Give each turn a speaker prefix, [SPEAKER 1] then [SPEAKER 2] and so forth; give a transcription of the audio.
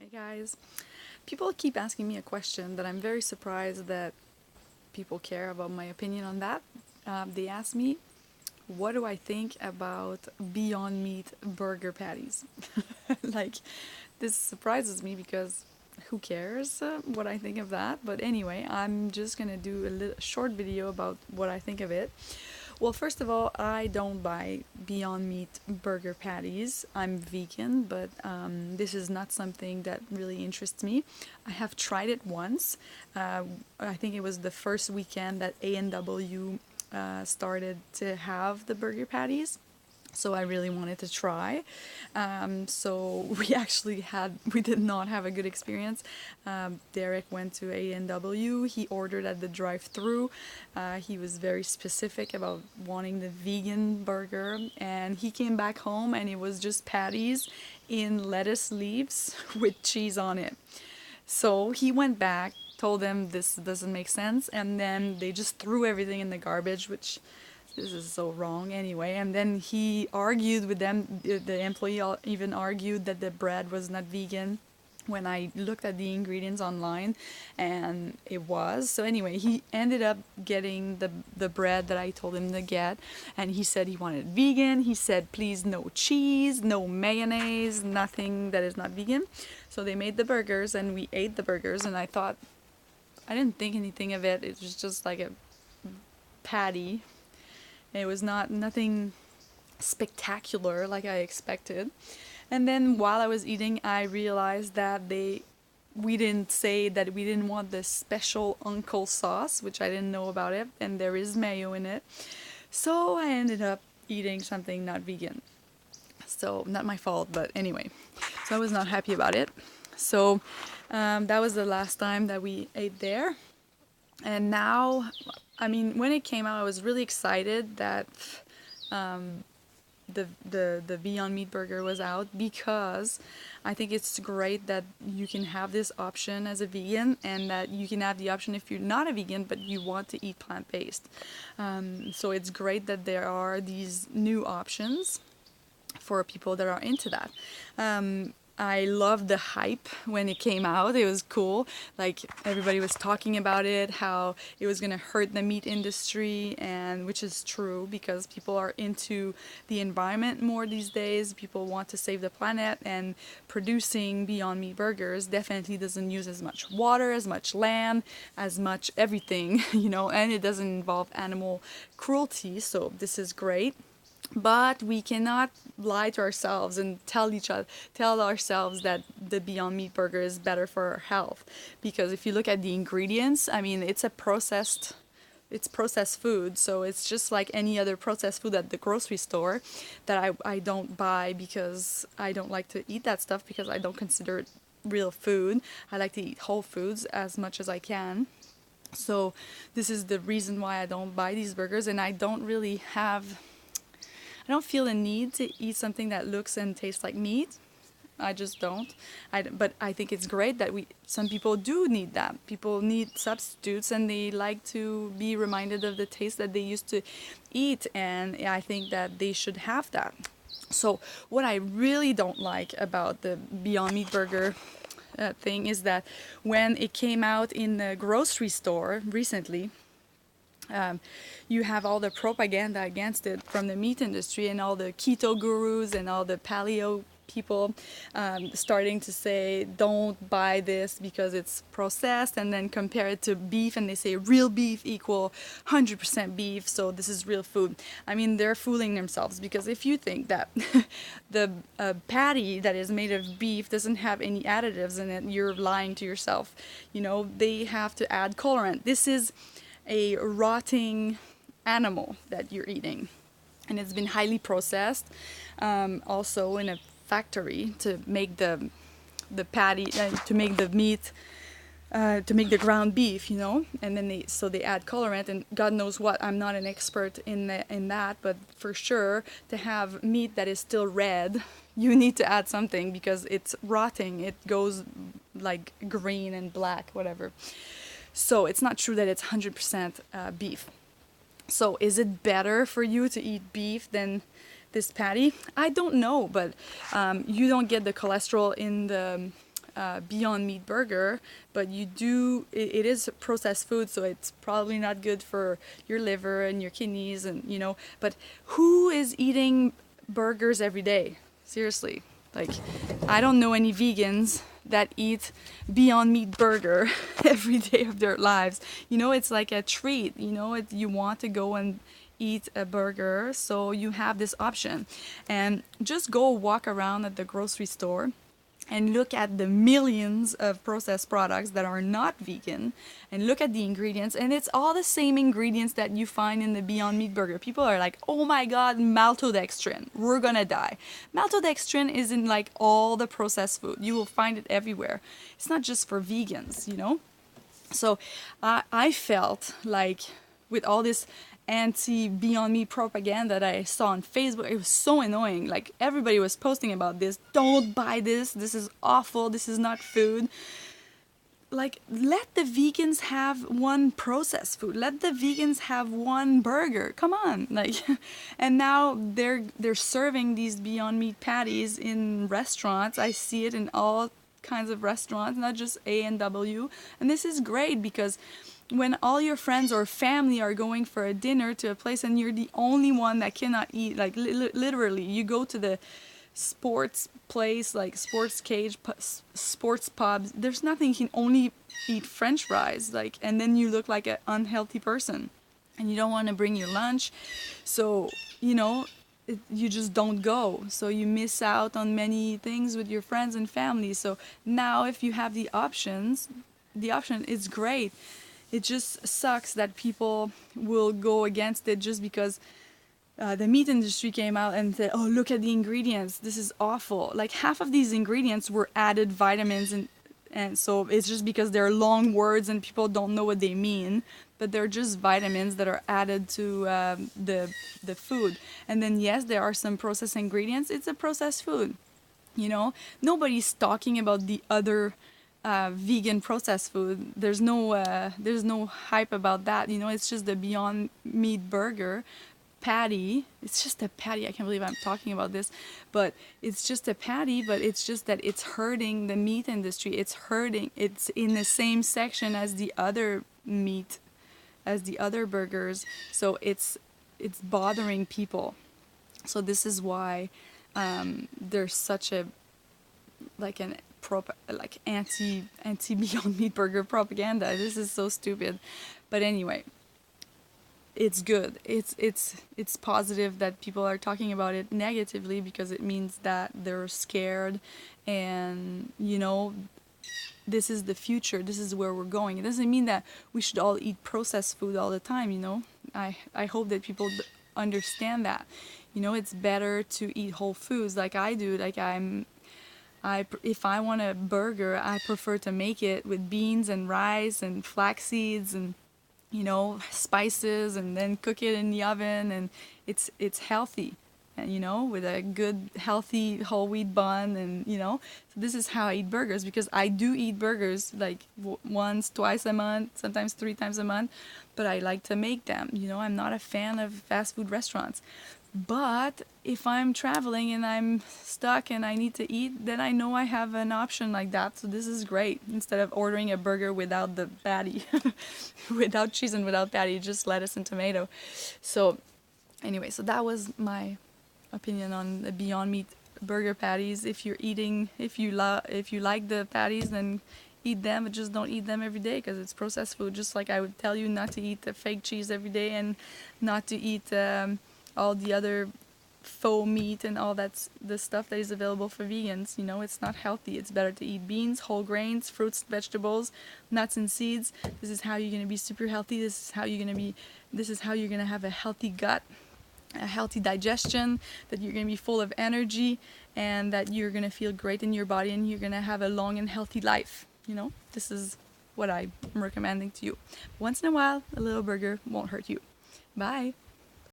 [SPEAKER 1] Hey guys, people keep asking me a question that I'm very surprised that people care about my opinion on that. They ask me, what do I think about Beyond Meat burger patties? Like, this surprises me because who cares what I think of that? But anyway, I'm just gonna do a little short video about what I think of it. Well, first of all, I don't buy Beyond Meat burger patties. I'm vegan, but this is not something that really interests me. I have tried it once. Uh, I think it was the first weekend that A&W started to have the burger patties. So I really wanted to try. So we did not have a good experience. Derek went to A&W. He ordered at the drive-through. He was very specific about wanting the vegan burger, and he came back home and it was just patties in lettuce leaves with cheese on it. So he went back, told them this doesn't make sense, and then they just threw everything in the garbage, which this is so wrong anyway. And then he argued with them. The employee even argued that the bread was not vegan when I looked at the ingredients online, and it was. So anyway, he ended up getting the bread that I told him to get, and he said he wanted vegan. He said please no cheese, no mayonnaise, nothing that is not vegan. So they made the burgers and we ate the burgers, and I didn't think anything of it. It was just like a patty. It was nothing spectacular like I expected. And then while I was eating, I realized that we didn't say that we didn't want this special uncle sauce, which I didn't know about it, and there is mayo in it. So I ended up eating something not vegan. So not my fault, but anyway. So I was not happy about it. So that was the last time that we ate there. And now, I mean, when it came out, I was really excited that the Beyond Meat burger was out, because I think it's great that you can have this option as a vegan, and that you can have the option if you're not a vegan but you want to eat plant-based. So it's great that there are these new options for people that are into that. I loved the hype when it came out. It was cool. Like everybody was talking about it, how it was gonna hurt the meat industry, and which is true because people are into the environment more these days. People want to save the planet, and producing Beyond Meat burgers definitely doesn't use as much water, as much land, as much everything, and it doesn't involve animal cruelty. So this is great. But we cannot lie to ourselves and tell ourselves that the Beyond Meat burger is better for our health, because if you look at the ingredients, I mean, it's processed food, so it's just like any other processed food at the grocery store that I don't buy, because I don't like to eat that stuff, because I don't consider it real food. I like to eat whole foods as much as I can. So this is the reason why I don't buy these burgers, and I don't feel a need to eat something that looks and tastes like meat. I just don't. But I think it's great that some people do need that. People need substitutes, and they like to be reminded of the taste that they used to eat, and I think that they should have that. So what I really don't like about the Beyond Meat burger thing is that when it came out in the grocery store recently, um, you have all the propaganda against it from the meat industry, and all the keto gurus and all the paleo people starting to say don't buy this because it's processed, and then compare it to beef, and they say real beef equal 100% beef, so this is real food. I mean, they're fooling themselves, because if you think that the patty that is made of beef doesn't have any additives in it, you're lying to yourself. They have to add colorant. This is a rotting animal that you're eating, and it's been highly processed, also in a factory to make the patty, to make the meat, to make the ground beef, and then they add colorant and God knows what. I'm not an expert in that, but for sure, to have meat that is still red, you need to add something, because it's rotting. It goes like green and black, whatever. So it's not true that it's 100% beef. So is it better for you to eat beef than this patty? I don't know, but you don't get the cholesterol in the Beyond Meat burger, but it is processed food, so it's probably not good for your liver and your kidneys, and but who is eating burgers every day? Seriously, like, I don't know any vegans that eat Beyond Meat burger every day of their lives. It's like a treat. You want to go and eat a burger, so you have this option. And just go walk around at the grocery store and look at the millions of processed products that are not vegan, and look at the ingredients, and it's all the same ingredients that you find in the Beyond Meat burger. People are like, oh my god, maltodextrin, we're gonna die. Maltodextrin is in like all the processed food. You will find it everywhere. It's not just for vegans. So I felt like, with all this anti Beyond Meat propaganda that I saw on Facebook, it was so annoying. Like, everybody was posting about this. Don't buy this. This is awful. This is not food. Like, let the vegans have one processed food. Let the vegans have one burger. Come on. Like, and now they're serving these Beyond Meat patties in restaurants. I see it in all kinds of restaurants, not just A&W. And this is great, because when all your friends or family are going for a dinner to a place and you're the only one that cannot eat, like literally, you go to the sports place, like sports cage, sports pubs, there's nothing, you can only eat French fries, like, and then you look like an unhealthy person, and you don't want to bring your lunch, so you just don't go, so you miss out on many things with your friends and family. So now, if you have the option is great. It just sucks that people will go against it just because the meat industry came out and said, oh, look at the ingredients, this is awful. Like, half of these ingredients were added vitamins, and so it's just because they're long words and people don't know what they mean, but they're just vitamins that are added to the food. And then, yes, there are some processed ingredients. It's a processed food. Nobody's talking about the other vegan processed food. There's no hype about that. It's just the Beyond Meat burger patty. It's just a patty. I can't believe I'm talking about this, but it's just a patty. But it's just that it's hurting the meat industry. It's in the same section as the other meat, as the other burgers. So it's bothering people. So this is why there's such a anti Beyond Meat burger propaganda. This is so stupid. But anyway, it's good. It's positive that people are talking about it negatively, because it means that they're scared, and this is the future. This is where we're going. It doesn't mean that we should all eat processed food all the time. I hope that people understand that. It's better to eat whole foods like I do. Like, if I want a burger, I prefer to make it with beans and rice and flax seeds and spices, and then cook it in the oven, and it's healthy, and with a good healthy whole wheat bun, and so this is how I eat burgers, because I do eat burgers like once, twice a month, sometimes 3 times a month, but I like to make them. I'm not a fan of fast food restaurants. But if I'm traveling and I'm stuck and I need to eat, then I know I have an option like that. So this is great. Instead of ordering a burger without the patty, without cheese and without patty, just lettuce and tomato. So anyway, so that was my opinion on the Beyond Meat burger patties. If you like the patties, then eat them, but just don't eat them every day, because it's processed food. Just like I would tell you not to eat the fake cheese every day, and not to eat all the other faux meat and all the stuff that is available for vegans. It's not healthy. It's better to eat beans, whole grains, fruits, vegetables, nuts and seeds. This is how you're going to be super healthy. This is how you're going to have a healthy gut, a healthy digestion, that you're going to be full of energy, and that you're going to feel great in your body, and you're going to have a long and healthy life. This is what I'm recommending to you. Once in a while, a little burger won't hurt you. Bye.